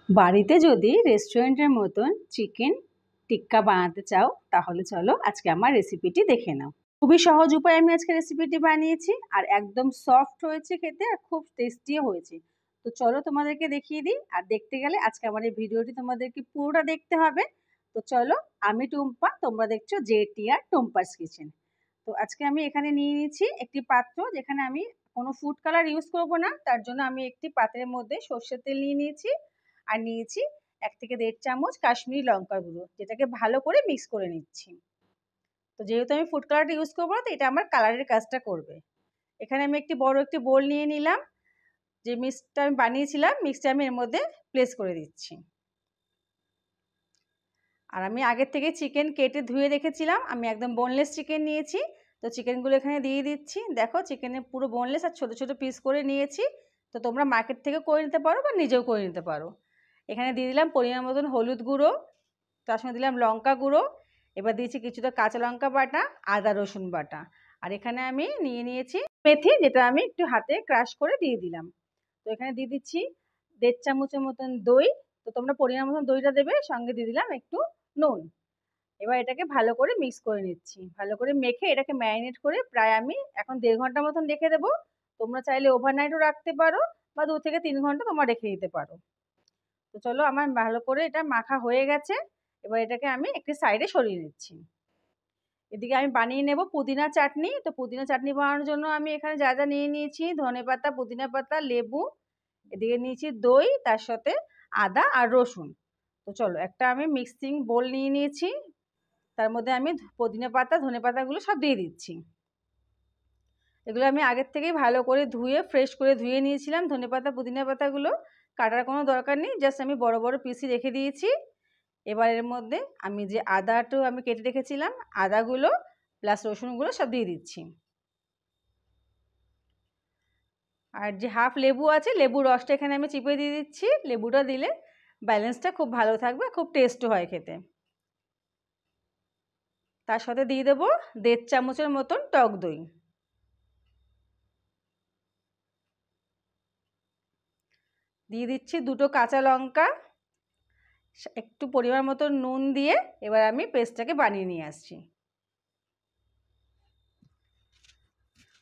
বাড়িতে যদি রেস্টুরেন্টের মতন চিকেন টিক্কা বানাতে চাও তাহলে চলো আজকে আমার রেসিপিটি দেখে নাও। খুবই সহজ উপায়ে আমি আজকে রেসিপিটি বানিয়েছি আর একদম সফট হয়েছে খেতে আর খুব টেস্টিও হয়েছে। তো চলো তোমাদেরকে দেখিয়ে দিই। আর দেখতে গেলে আজকে আমার এই ভিডিওটি তোমাদেরকে পুরোটা দেখতে হবে। তো চলো, আমি টুম্পা, তোমরা দেখছো JTR টুম্পাস কিচেন। তো আজকে আমি এখানে নিয়ে নিয়েছি একটি পাত্র, যেখানে আমি কোনো ফুড কালার ইউজ করব না। তার জন্য আমি একটি পাত্রের মধ্যে সর্ষের তেল নিয়ে নিয়েছি আর নিয়েছি 1 থেকে 1.5 চামচ কাশ্মীরি লঙ্কার গুঁড়ো, যেটাকে ভালো করে মিক্স করে নিচ্ছি। তো যেহেতু আমি ফুড কালারটা ইউজ করবো না, তো এটা আমার কালারের কাজটা করবে। এখানে আমি একটি বড় একটি বোল নিয়ে নিলাম। যে মিক্সটা আমি বানিয়েছিলাম, মিক্সটা আমি এর মধ্যে প্লেস করে দিচ্ছি। আর আমি আগের থেকে চিকেন কেটে ধুয়ে রেখেছিলাম, আমি একদম বোনলেস চিকেন নিয়েছি। তো চিকেনগুলো এখানে দিয়ে দিচ্ছি। দেখো, চিকেনের পুরো বোনলেস আর ছোটো ছোটো পিস করে নিয়েছি। তো তোমরা মার্কেট থেকে করে নিতে পারো বা নিজেও করে নিতে পারো। এখানে দিয়ে দিলাম পরিমাণ মতন হলুদ গুঁড়ো, তার সঙ্গে দিলাম লঙ্কা গুঁড়ো। এবার দিয়েছি কিছুটা কাঁচা লঙ্কা বাটা, আদা রসুন বাটা। আর এখানে আমি নিয়ে নিয়েছি মেথি, যেটা আমি একটু হাতে ক্রাশ করে দিয়ে দিলাম। তো এখানে দিয়ে দিচ্ছি 1.5 চামচের মতন দই। তো তোমরা পরিমাণ মতন দইটা দেবে, সঙ্গে দিয়ে দিলাম একটু নুন। এবার এটাকে ভালো করে মিক্স করে নিচ্ছি। ভালো করে মেখে এটাকে ম্যারিনেট করে প্রায় আমি এখন 1.5 ঘন্টা মতন রেখে দেবো। তোমরা চাইলে ওভারনাইটও রাখতে পারো বা 2 থেকে 3 ঘন্টা তোমরা রেখে দিতে পারো। তো চলো, আমার ভালো করে এটা মাখা হয়ে গেছে। এবার এটাকে আমি একটি সাইডে সরিয়ে নিচ্ছি। এদিকে আমি বানিয়ে নেব পুদিনা চাটনি। তো পুদিনা চাটনি বানানোর জন্য আমি এখানে যা যা নিয়ে নিয়েছি: ধনেপাতা, পুদিনা পাতা, লেবু, এদিকে নিয়েছি দই, তার সাথে আদা আর রসুন। তো চলো, একটা আমি মিক্সিং বোল নিয়ে নিয়েছি। তার মধ্যে আমি পুদিনা পাতা, ধনে পাতাগুলো সব দিয়ে দিচ্ছি। এগুলো আমি আগের থেকেই ভালো করে ধুয়ে ফ্রেশ করে ধুয়ে নিয়েছিলাম। ধনেপাতা, পুদিনা পাতাগুলো কাটার কোনো দরকার নেই, জাস্ট আমি বড় বড় পিসই রেখে দিয়েছি। এবার এর মধ্যে আমি যে আদাটাও আমি কেটে রেখেছিলাম, আদাগুলো প্লাস রসুনগুলো সব দিয়ে দিচ্ছি। আর যে হাফ লেবু আছে, লেবুর রসটা এখানে আমি চিপে দিয়ে দিচ্ছি। লেবুটা দিলে ব্যালেন্সটা খুব ভালো থাকবে, খুব টেস্টও হয় খেতে। তার সাথে দিয়ে দেবো 1.5 চামচের মতন টক দই। দিয়ে দিচ্ছি 2টো কাঁচা লঙ্কা, একটু পরিমাণ মতো নুন দিয়ে এবার আমি পেস্টটাকে বানিয়ে নিয়ে আসছি।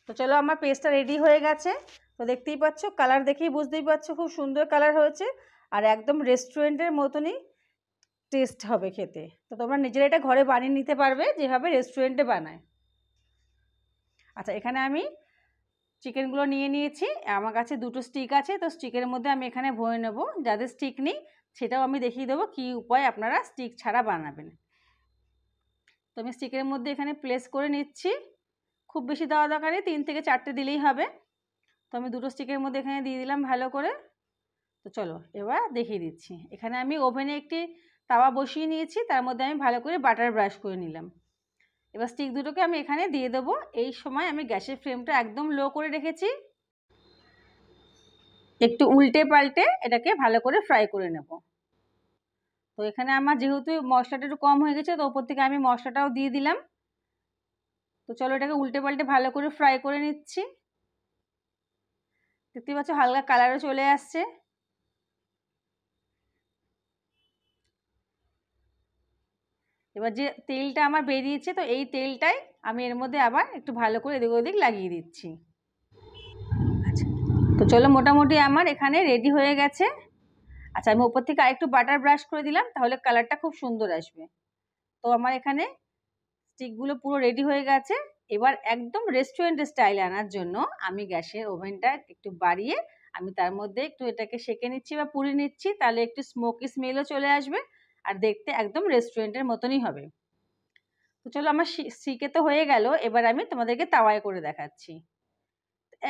তো চলো, আমার পেস্টটা রেডি হয়ে গেছে। তো দেখতেই পাচ্ছ, কালার দেখেই বুঝতেই পারছো খুব সুন্দর কালার হয়েছে আর একদম রেস্টুরেন্টের মতনই টেস্ট হবে খেতে। তো তোমরা নিজেরা এটা ঘরে বানিয়ে নিতে পারবে যেভাবে রেস্টুরেন্টে বানায়। আচ্ছা, এখানে আমি চিকেনগুলো নিয়ে নিয়েছি। আমার কাছে 2টো স্টিক আছে, তো স্টিকের মধ্যে আমি এখানে ভরে নেব। যাদের স্টিক নেই সেটাও আমি দেখিয়ে দেবো কী উপায় আপনারা স্টিক ছাড়া বানাবেন। তো আমি স্টিকের মধ্যে এখানে প্লেস করে নিচ্ছি। খুব বেশি দেওয়া দরকার নেই, 3 থেকে 4টে দিলেই হবে। তো আমি 2টো স্টিকের মধ্যে এখানে দিয়ে দিলাম ভালো করে। তো চলো, এবার দেখিয়ে দিচ্ছি। এখানে আমি ওভেনে একটি তাওয়া বসিয়ে নিয়েছি, তার মধ্যে আমি ভালো করে বাটার ব্রাশ করে নিলাম। এবার স্টিক দুটোকে আমি এখানে দিয়ে দেবো। এই সময় আমি গ্যাসের ফ্লেমটা একদম লো করে রেখেছি। একটু উল্টে পাল্টে এটাকে ভালো করে ফ্রাই করে নেব। তো এখানে আমার যেহেতু মশলাটা একটু কম হয়ে গেছে, তো ওপর থেকে আমি মশলাটাও দিয়ে দিলাম। তো চলো, এটাকে উল্টে পাল্টে ভালো করে ফ্রাই করে নিচ্ছি। দেখতে পাচ্ছ হালকা কালারও চলে আসছে। এবার যে তেলটা আমার বেরিয়েছে, তো এই তেলটাই আমি এর মধ্যে আবার একটু ভালো করে এদিক ওদিক লাগিয়ে দিচ্ছি। আচ্ছা, তো চলো, মোটামুটি আমার এখানে রেডি হয়ে গেছে। আচ্ছা, আমি ওপর থেকে আরেকটু বাটার ব্রাশ করে দিলাম, তাহলে কালারটা খুব সুন্দর আসবে। তো আমার এখানে স্টিকগুলো পুরো রেডি হয়ে গেছে। এবার একদম রেস্টুরেন্ট স্টাইলে আনার জন্য আমি গ্যাসের ওভেনটা একটু বাড়িয়ে আমি তার মধ্যে একটু এটাকে সেঁকে নিচ্ছি বা পুড়ে নিচ্ছি, তাহলে একটু স্মোকি স্মেলও চলে আসবে আর দেখতে একদম রেস্টুরেন্টের মতনই হবে। তো চলো, আমার শিকে তো হয়ে গেল। এবার আমি তোমাদেরকে তাওয়ায় করে দেখাচ্ছি।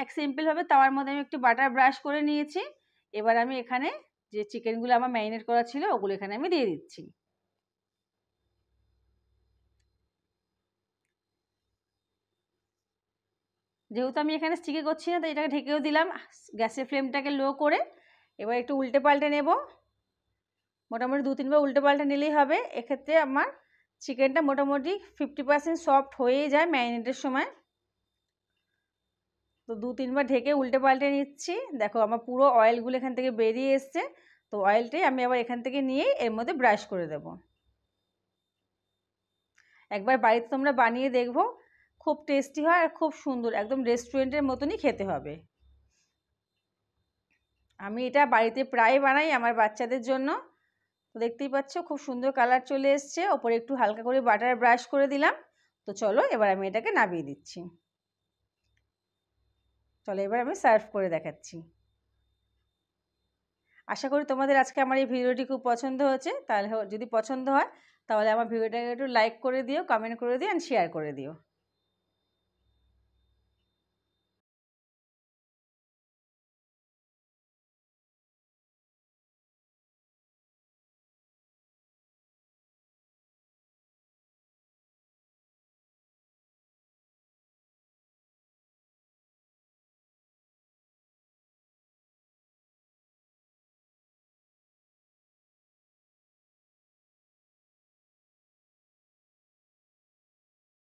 এক সিম্পলভাবে তাওয়ার মধ্যে আমি একটু বাটার ব্রাশ করে নিয়েছি। এবার আমি এখানে যে চিকেনগুলো আমার ম্যারিনেট করা ছিল, ওগুলো এখানে আমি দিয়ে দিচ্ছি। যেহেতু আমি এখানে স্টিকে করছি না, তো এটাকে ঢেকেও দিলাম গ্যাসের ফ্লেমটাকে লো করে। এবার একটু উল্টে পাল্টে নেব। মোটামুটি 2-3 বার উল্টে পাল্টে নিলেই হবে। এক্ষেত্রে আমার চিকেনটা মোটামুটি 50% সফট হয়েই যায় ম্যারিনেটের সময়। তো 2-3 বার ঢেকে উল্টে পাল্টে নিচ্ছি। দেখো, আমার পুরো অয়েলগুলো এখান থেকে বেরিয়ে এসছে। তো অয়েলটাই আমি আবার এখান থেকে নিয়ে এর মধ্যে ব্রাশ করে দেব। একবার বাড়িতে তোমরা বানিয়ে দেখো, খুব টেস্টি হয় আর খুব সুন্দর, একদম রেস্টুরেন্টের মতনই খেতে হবে। আমি এটা বাড়িতে প্রায় বানাই আমার বাচ্চাদের জন্য। তো দেখতেই পাচ্ছ খুব সুন্দর কালার চলে এসছে, ওপরে একটু হালকা করে বাটার ব্রাশ করে দিলাম। তো চলো এবার আমি এটাকে নামিয়ে দিচ্ছি। চলো এবার আমি সার্ভ করে দেখাচ্ছি। আশা করি তোমাদের আজকে আমার এই ভিডিওটি খুব পছন্দ হয়েছে। তাহলে যদি পছন্দ হয় তাহলে আমার ভিডিওটাকে একটু লাইক করে দিও, কমেন্ট করে দিও, অ্যান্ড শেয়ার করে দিও।